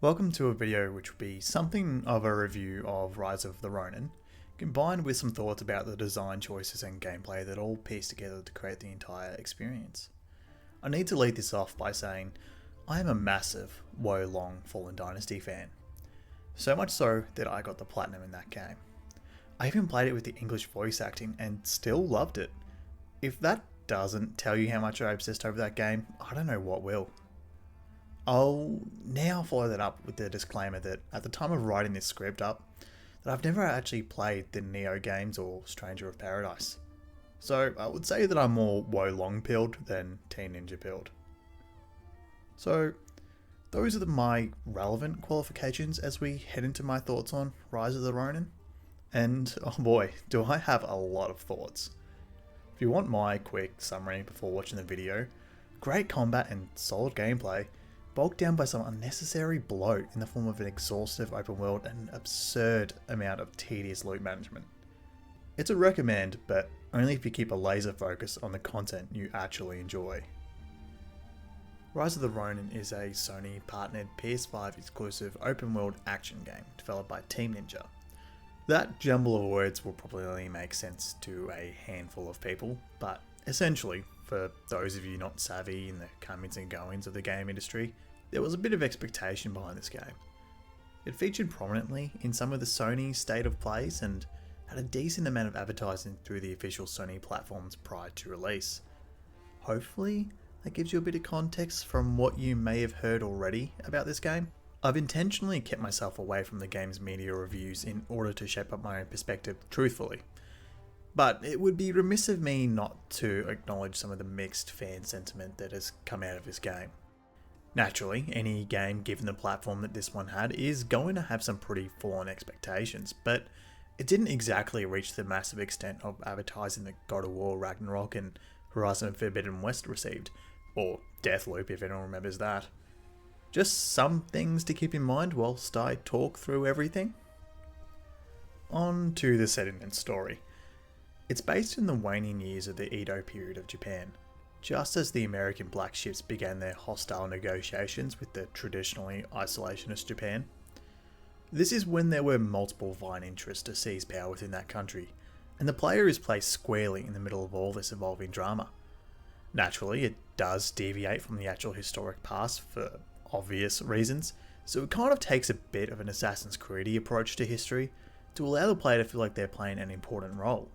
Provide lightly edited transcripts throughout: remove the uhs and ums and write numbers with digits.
Welcome to a video which will be something of a review of Rise of the Ronin, combined with some thoughts about the design choices and gameplay that all piece together to create the entire experience. I need to lead this off by saying I am a massive Wo Long Fallen Dynasty fan. So much so that I got the platinum in that game. I even played it with the English voice acting and still loved it. If that doesn't tell you how much I obsessed over that game, I don't know what will. I'll now follow that up with the disclaimer that at the time of writing this script up, that I've never actually played the Neo games or Stranger of Paradise. So I would say that I'm more Wo Long pilled than Teen Ninja pilled. So those are my relevant qualifications as we head into my thoughts on Rise of the Ronin. And oh boy, do I have a lot of thoughts. If you want my quick summary before watching the video, great combat and solid gameplay, bogged down by some unnecessary bloat in the form of an exhaustive open world and an absurd amount of tedious loot management. It's a recommend, but only if you keep a laser focus on the content you actually enjoy. Rise of the Ronin is a Sony partnered PS5 exclusive open world action game developed by Team Ninja. That jumble of words will probably only make sense to a handful of people, but essentially, for those of you not savvy in the comings and goings of the game industry, there was a bit of expectation behind this game. It featured prominently in some of the Sony state of plays and had a decent amount of advertising through the official Sony platforms prior to release. Hopefully, that gives you a bit of context from what you may have heard already about this game. I've intentionally kept myself away from the game's media reviews in order to shape up my own perspective truthfully. But it would be remiss of me not to acknowledge some of the mixed fan sentiment that has come out of this game. Naturally, any game given the platform that this one had is going to have some pretty full-on expectations, but it didn't exactly reach the massive extent of advertising that God of War Ragnarok and Horizon Forbidden West received, or Deathloop if anyone remembers that. Just some things to keep in mind whilst I talk through everything. On to the setting and story. It's based in the waning years of the Edo period of Japan, just as the American black ships began their hostile negotiations with the traditionally isolationist Japan. This is when there were multiple vying interests to seize power within that country, and the player is placed squarely in the middle of all this evolving drama. Naturally, it does deviate from the actual historic past for obvious reasons, so it kind of takes a bit of an Assassin's Creed-y approach to history to allow the player to feel like they're playing an important role.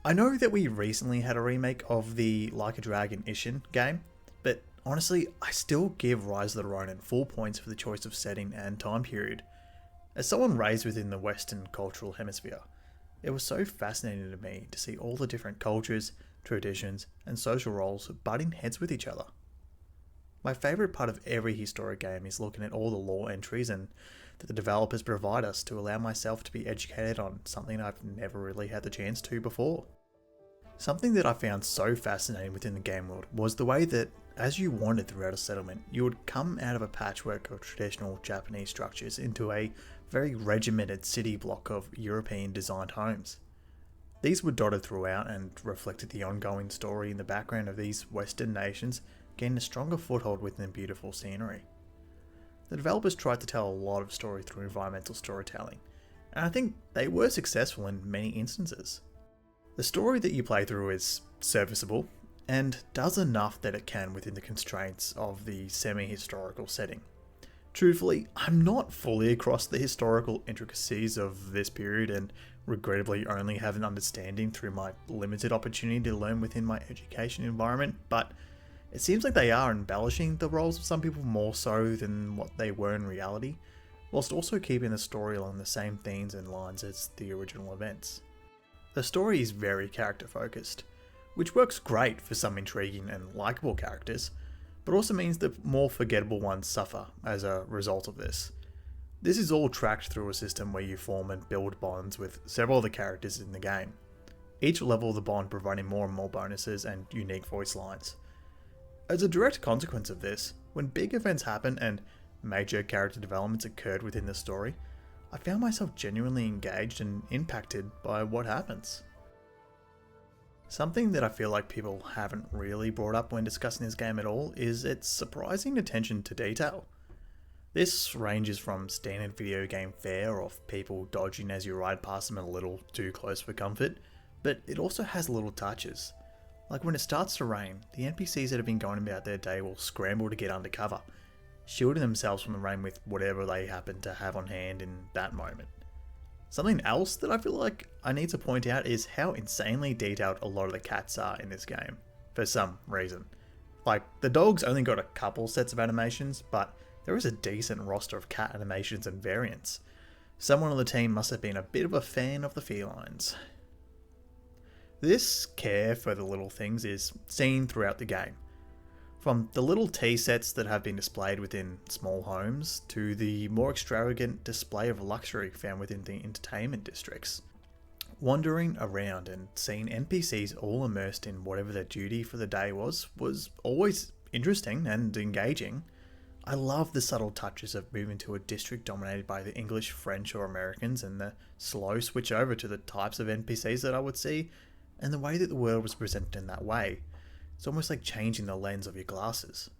I know that we recently had a remake of the Like a Dragon Ishin game, but honestly, I still give Rise of the Ronin full points for the choice of setting and time period. As someone raised within the Western cultural hemisphere, it was so fascinating to me to see all the different cultures, traditions, and social roles butting heads with each other. My favourite part of every historic game is looking at all the lore entries and that the developers provide us to allow myself to be educated on something I've never really had the chance to before. Something that I found so fascinating within the game world was the way that, as you wandered throughout a settlement, you would come out of a patchwork of traditional Japanese structures into a very regimented city block of European designed homes. These were dotted throughout and reflected the ongoing story in the background of these Western nations gaining a stronger foothold within beautiful scenery. The developers tried to tell a lot of story through environmental storytelling, and I think they were successful in many instances. The story that you play through is serviceable, and does enough that it can within the constraints of the semi-historical setting. Truthfully, I'm not fully across the historical intricacies of this period and regrettably only have an understanding through my limited opportunity to learn within my education environment, but it seems like they are embellishing the roles of some people more so than what they were in reality, whilst also keeping the story along the same themes and lines as the original events. The story is very character focused, which works great for some intriguing and likeable characters, but also means that more forgettable ones suffer as a result of this. This is all tracked through a system where you form and build bonds with several of the characters in the game, each level of the bond providing more and more bonuses and unique voice lines. As a direct consequence of this, when big events happen and major character developments occurred within the story, I found myself genuinely engaged and impacted by what happens. Something that I feel like people haven't really brought up when discussing this game at all is its surprising attention to detail. This ranges from standard video game fare of people dodging as you ride past them a little too close for comfort, but it also has little touches. Like when it starts to rain, the NPCs that have been going about their day will scramble to get under cover, shielding themselves from the rain with whatever they happen to have on hand in that moment. Something else that I feel like I need to point out is how insanely detailed a lot of the cats are in this game, for some reason. Like, the dog's only got a couple sets of animations, but there is a decent roster of cat animations and variants. Someone on the team must have been a bit of a fan of the felines. This care for the little things is seen throughout the game. From the little tea sets that have been displayed within small homes, to the more extravagant display of luxury found within the entertainment districts. Wandering around and seeing NPCs all immersed in whatever their duty for the day was always interesting and engaging. I love the subtle touches of moving to a district dominated by the English, French or Americans, and the slow switch over to the types of NPCs that I would see, and the way that the world was presented in that way. It's almost like changing the lens of your glasses.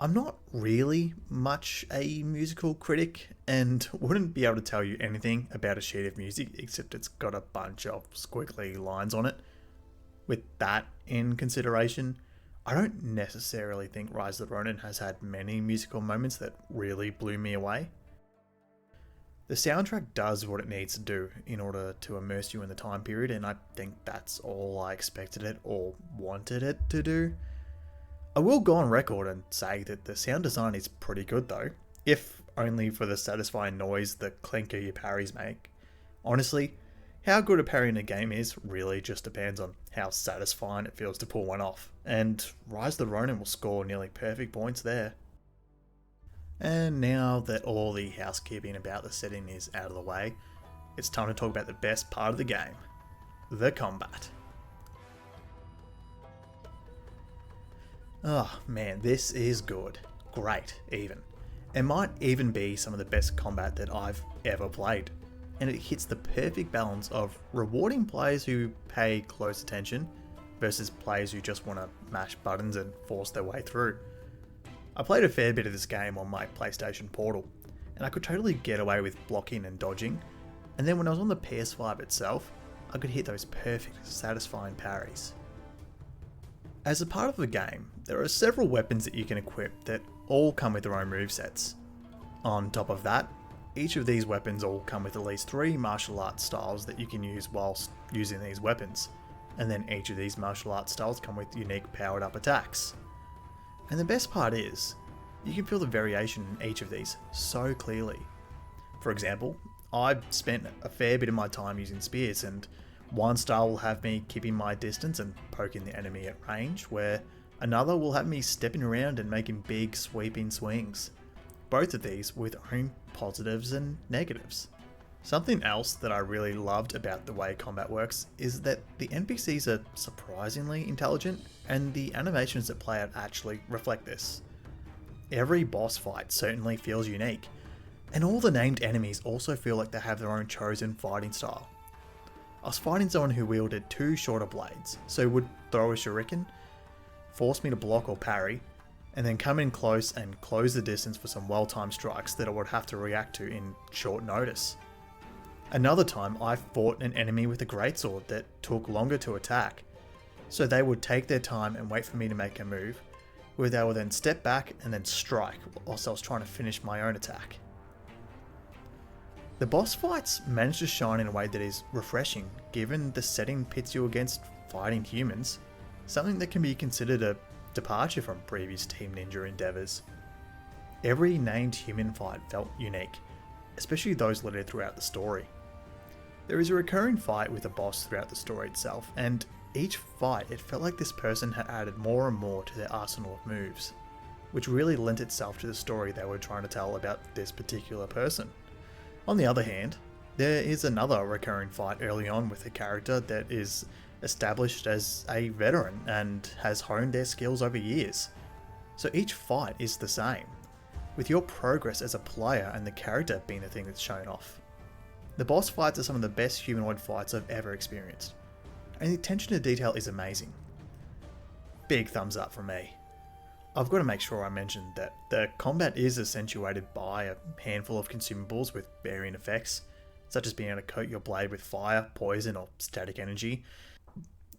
I'm not really much a musical critic and wouldn't be able to tell you anything about a sheet of music except it's got a bunch of squiggly lines on it. With that in consideration, I don't necessarily think Rise of the Ronin has had many musical moments that really blew me away. The soundtrack does what it needs to do in order to immerse you in the time period, and I think that's all I expected it or wanted it to do. I will go on record and say that the sound design is pretty good though, if only for the satisfying noise the clinker your parries make. Honestly, how good a parry in a game is really just depends on how satisfying it feels to pull one off, and Rise of the Ronin will score nearly perfect points there. And now that all the housekeeping about the setting is out of the way, it's time to talk about the best part of the game, the combat. Oh man, this is good. Great, even. It might even be some of the best combat that I've ever played. And it hits the perfect balance of rewarding players who pay close attention versus players who just want to mash buttons and force their way through. I played a fair bit of this game on my PlayStation Portal, and I could totally get away with blocking and dodging, and then when I was on the PS5 itself, I could hit those perfect, satisfying parries. As a part of the game, there are several weapons that you can equip that all come with their own movesets. On top of that, each of these weapons all come with at least 3 martial arts styles that you can use whilst using these weapons, and then each of these martial arts styles come with unique powered up attacks. And the best part is, you can feel the variation in each of these so clearly. For example, I've spent a fair bit of my time using spears, and one style will have me keeping my distance and poking the enemy at range, where another will have me stepping around and making big sweeping swings. Both of these with own positives and negatives. Something else that I really loved about the way combat works is that the NPCs are surprisingly intelligent, and the animations that play out actually reflect this. Every boss fight certainly feels unique, and all the named enemies also feel like they have their own chosen fighting style. I was fighting someone who wielded 2 shorter blades, so would throw a shuriken, force me to block or parry, and then come in close and close the distance for some well-timed strikes that I would have to react to in short notice. Another time I fought an enemy with a greatsword that took longer to attack, so they would take their time and wait for me to make a move, where they would then step back and then strike whilst I was trying to finish my own attack. The boss fights manage to shine in a way that is refreshing, given the setting pits you against fighting humans, something that can be considered a departure from previous Team Ninja endeavours. Every named human fight felt unique, especially those littered throughout the story. There is a recurring fight with a boss throughout the story itself, and each fight it felt like this person had added more and more to their arsenal of moves, which really lent itself to the story they were trying to tell about this particular person. On the other hand, there is another recurring fight early on with a character that is established as a veteran and has honed their skills over years. So each fight is the same, with your progress as a player and the character being the thing that's shown off. The boss fights are some of the best humanoid fights I've ever experienced, and the attention to detail is amazing. Big thumbs up from me. I've got to make sure I mention that the combat is accentuated by a handful of consumables with varying effects, such as being able to coat your blade with fire, poison, or static energy.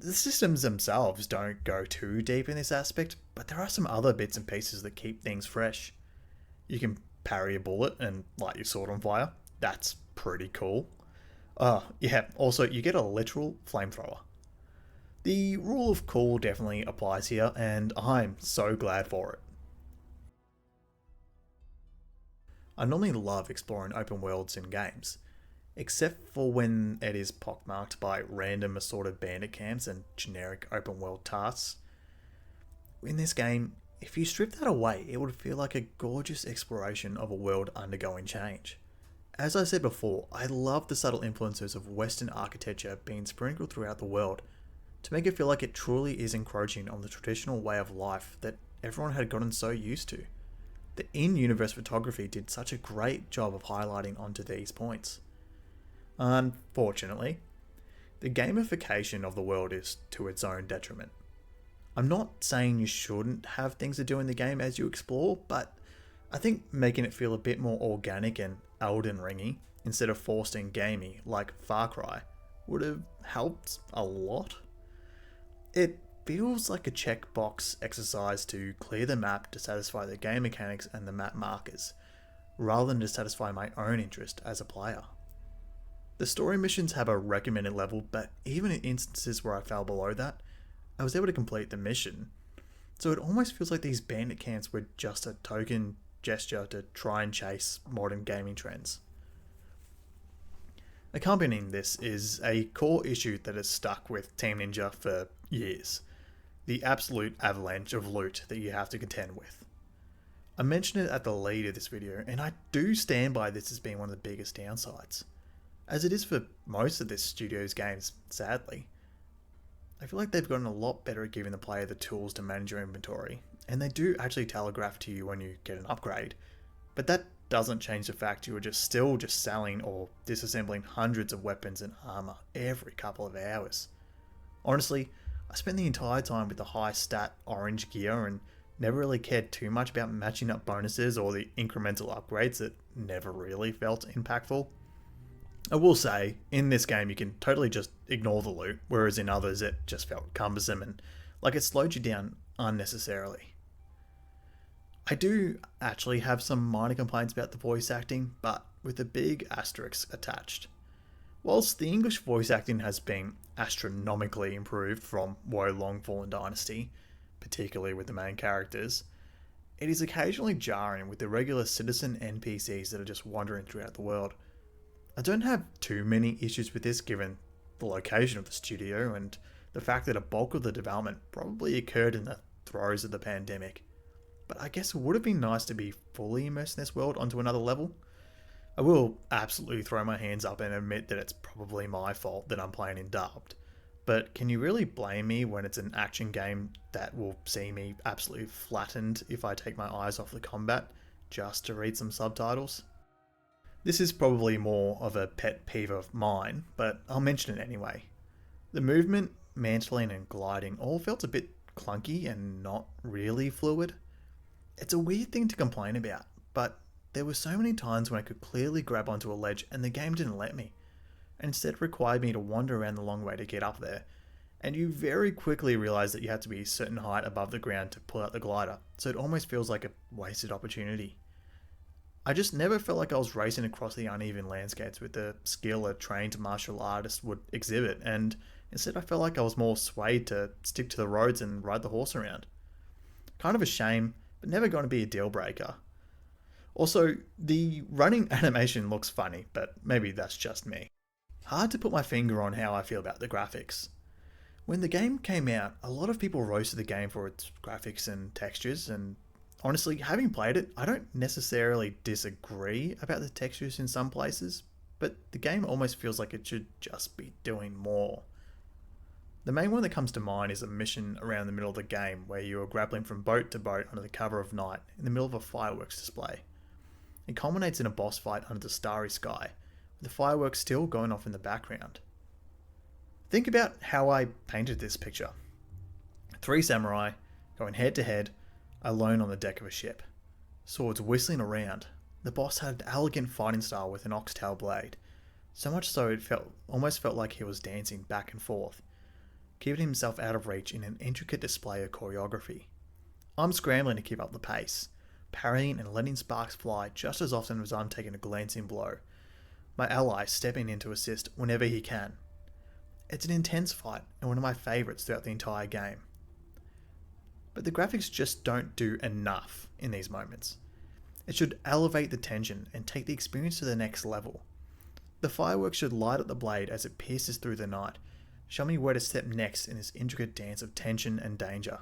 The systems themselves don't go too deep in this aspect, but there are some other bits and pieces that keep things fresh. You can parry a bullet and light your sword on fire. That's pretty cool. Yeah, also you get a literal flamethrower. The rule of cool definitely applies here, and I'm so glad for it. I normally love exploring open worlds in games, except for when it is pockmarked by random assorted bandit camps and generic open world tasks. In this game, if you strip that away, it would feel like a gorgeous exploration of a world undergoing change. As I said before, I love the subtle influences of Western architecture being sprinkled throughout the world to make it feel like it truly is encroaching on the traditional way of life that everyone had gotten so used to. The in-universe photography did such a great job of highlighting onto these points. Unfortunately, the gamification of the world is to its own detriment. I'm not saying you shouldn't have things to do in the game as you explore, but I think making it feel a bit more organic and Elden Ringy instead of forced and gamey like Far Cry would have helped a lot. It feels like a checkbox exercise to clear the map to satisfy the game mechanics and the map markers, rather than to satisfy my own interest as a player. The story missions have a recommended level, but even in instances where I fell below that, I was able to complete the mission. So it almost feels like these bandit camps were just a token gesture to try and chase modern gaming trends. Accompanying this is a core issue that has stuck with Team Ninja for years: the absolute avalanche of loot that you have to contend with. I mentioned it at the lead of this video, and I do stand by this as being one of the biggest downsides, as it is for most of this studio's games, sadly. I feel like they've gotten a lot better at giving the player the tools to manage your inventory, and they do actually telegraph to you when you get an upgrade, but that doesn't change the fact you are still selling or disassembling hundreds of weapons and armor every couple of hours. Honestly, I spent the entire time with the high stat orange gear and never really cared too much about matching up bonuses or the incremental upgrades that never really felt impactful. I will say, in this game you can totally just ignore the loot, whereas in others it just felt cumbersome and like it slowed you down unnecessarily. I do actually have some minor complaints about the voice acting, but with a big asterisk attached. Whilst the English voice acting has been astronomically improved from Wo Long Fallen Dynasty, particularly with the main characters, it is occasionally jarring with the regular citizen NPCs that are just wandering throughout the world. I don't have too many issues with this given the location of the studio and the fact that a bulk of the development probably occurred in the throes of the pandemic. But I guess it would have been nice to be fully immersed in this world onto another level. I will absolutely throw my hands up and admit that it's probably my fault that I'm playing in dubbed, but can you really blame me when it's an action game that will see me absolutely flattened if I take my eyes off the combat just to read some subtitles? This is probably more of a pet peeve of mine, but I'll mention it anyway. The movement, mantling and gliding all felt a bit clunky and not really fluid. It's a weird thing to complain about, but there were so many times when I could clearly grab onto a ledge and the game didn't let me, and instead required me to wander around the long way to get up there, and you very quickly realise that you have to be a certain height above the ground to pull out the glider, so it almost feels like a wasted opportunity. I just never felt like I was racing across the uneven landscapes with the skill a trained martial artist would exhibit, and instead I felt like I was more swayed to stick to the roads and ride the horse around. Kind of a shame, but never going to be a deal breaker. Also, the running animation looks funny, but maybe that's just me. Hard to put my finger on how I feel about the graphics. When the game came out, a lot of people roasted the game for its graphics and textures, and honestly, having played it, I don't necessarily disagree about the textures in some places, but the game almost feels like it should just be doing more. The main one that comes to mind is a mission around the middle of the game where you are grappling from boat to boat under the cover of night in the middle of a fireworks display. It culminates in a boss fight under the starry sky, with the fireworks still going off in the background. Think about how I painted this picture. 3 samurai going head to head, alone on the deck of a ship. Swords whistling around. The boss had an elegant fighting style with an oxtail blade, so much so it almost felt like he was dancing back and forth, keeping himself out of reach in an intricate display of choreography. I'm scrambling to keep up the pace, parrying and letting sparks fly just as often as I'm taking a glancing blow, my ally stepping in to assist whenever he can. It's an intense fight and one of my favourites throughout the entire game. But the graphics just don't do enough in these moments. It should elevate the tension and take the experience to the next level. The fireworks should light up the blade as it pierces through the night, show me where to step next in this intricate dance of tension and danger.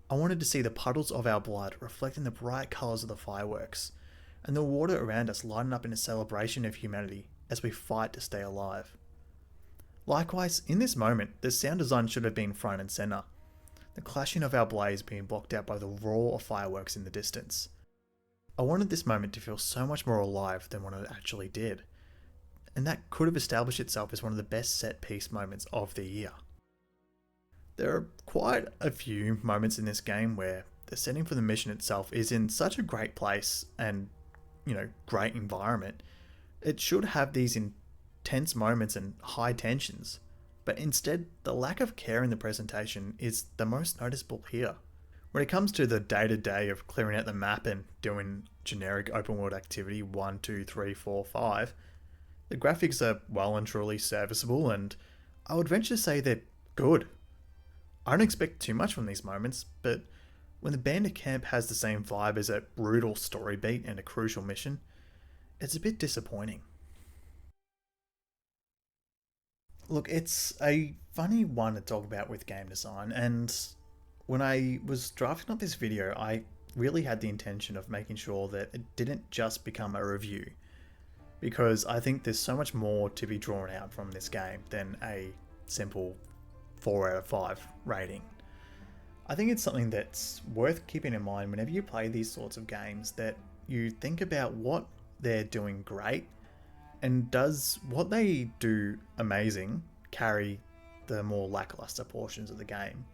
I wanted to see the puddles of our blood reflecting the bright colours of the fireworks, and the water around us lighting up in a celebration of humanity as we fight to stay alive. Likewise, in this moment, the sound design should have been front and centre, the clashing of our blades being blocked out by the roar of fireworks in the distance. I wanted this moment to feel so much more alive than what it actually did, and that could have established itself as one of the best set piece moments of the year. There are quite a few moments in this game where the setting for the mission itself is in such a great place and, great environment. It should have these intense moments and high tensions, but instead the lack of care in the presentation is the most noticeable here. When it comes to the day-to-day of clearing out the map and doing generic open world activity 1, 2, 3, 4, 5, the graphics are well and truly serviceable, and I would venture to say they're good. I don't expect too much from these moments, but when the bandit camp has the same vibe as a brutal story beat and a crucial mission, it's a bit disappointing. Look, it's a funny one to talk about with game design, and when I was drafting up this video, I really had the intention of making sure that it didn't just become a review, because I think there's so much more to be drawn out from this game than a simple 4 out of 5 rating. I think it's something that's worth keeping in mind whenever you play these sorts of games, that you think about what they're doing great, and does what they do amazing carry the more lackluster portions of the game.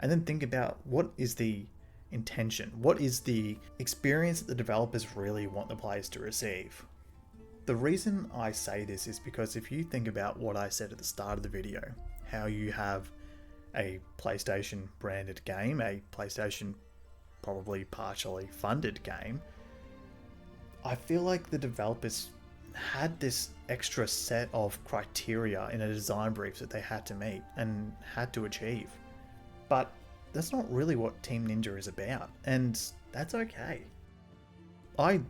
And then think about what is the intention, what is the experience that the developers really want the players to receive. The reason I say this is because if you think about what I said at the start of the video, how you have a PlayStation branded game, a PlayStation probably partially funded game, I feel like the developers had this extra set of criteria in a design brief that they had to meet and had to achieve. But that's not really what Team Ninja is about, and that's okay. I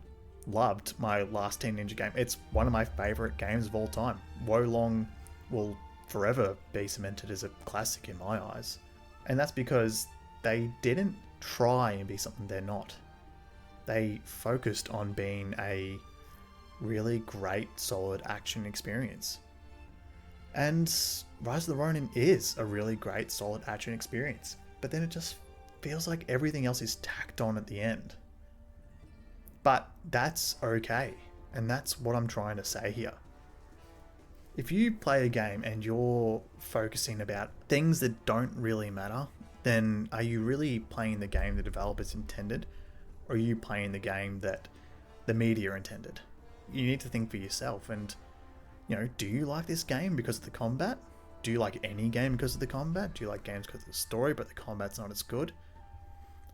loved my last Team Ninja game. It's one of my favourite games of all time. Wo Long will forever be cemented as a classic in my eyes. And that's because they didn't try and be something they're not. They focused on being a really great, solid action experience. And Rise of the Ronin is a really great, solid action experience, but then it just feels like everything else is tacked on at the end. But that's okay, and that's what I'm trying to say here. If you play a game and you're focusing about things that don't really matter, then are you really playing the game the developers intended, or are you playing the game that the media intended? You need to think for yourself, and do you like this game because of the combat? Do you like any game because of the combat? Do you like games because of the story but the combat's not as good?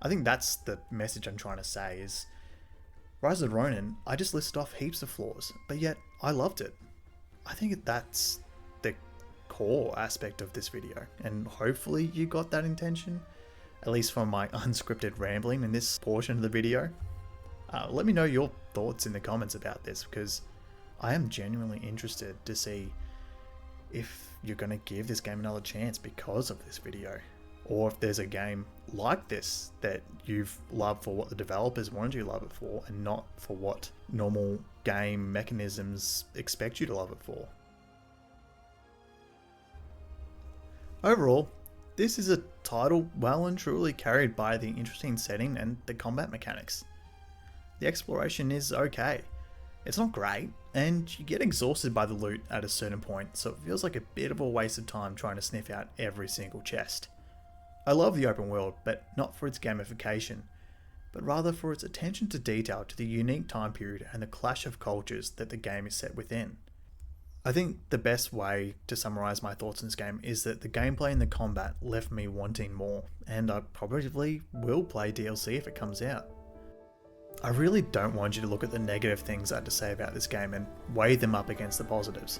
I think that's the message I'm trying to say is, Rise of the Ronin, I just listed off heaps of flaws, but yet I loved it. I think that's the core aspect of this video, and hopefully you got that intention, at least from my unscripted rambling in this portion of the video. Let me know your thoughts in the comments about this, because I am genuinely interested to see if you're going to give this game another chance because of this video, or if there's a game like this that you've loved for what the developers wanted you to love it for, and not for what normal game mechanisms expect you to love it for. Overall, this is a title well and truly carried by the interesting setting and the combat mechanics. The exploration is okay. It's not great, and you get exhausted by the loot at a certain point, so it feels like a bit of a waste of time trying to sniff out every single chest. I love the open world, but not for its gamification, but rather for its attention to detail to the unique time period and the clash of cultures that the game is set within. I think the best way to summarise my thoughts on this game is that the gameplay and the combat left me wanting more, and I probably will play DLC if it comes out. I really don't want you to look at the negative things I had to say about this game and weigh them up against the positives.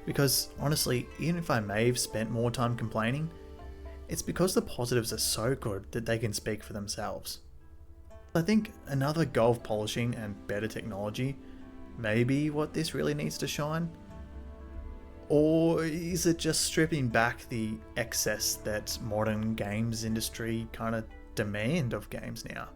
Because honestly, even if I may have spent more time complaining, it's because the positives are so good that they can speak for themselves. I think another go of polishing and better technology may be what this really needs to shine. Or is it just stripping back the excess that modern games industry kind of demand of games now?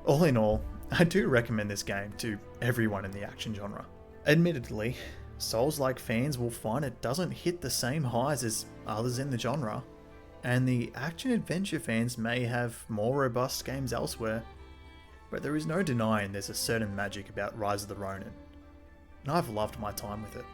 All in all, I do recommend this game to everyone in the action genre. Admittedly, Souls-like fans will find it doesn't hit the same highs as others in the genre, and the action-adventure fans may have more robust games elsewhere, but there is no denying there's a certain magic about Rise of the Ronin, and I've loved my time with it.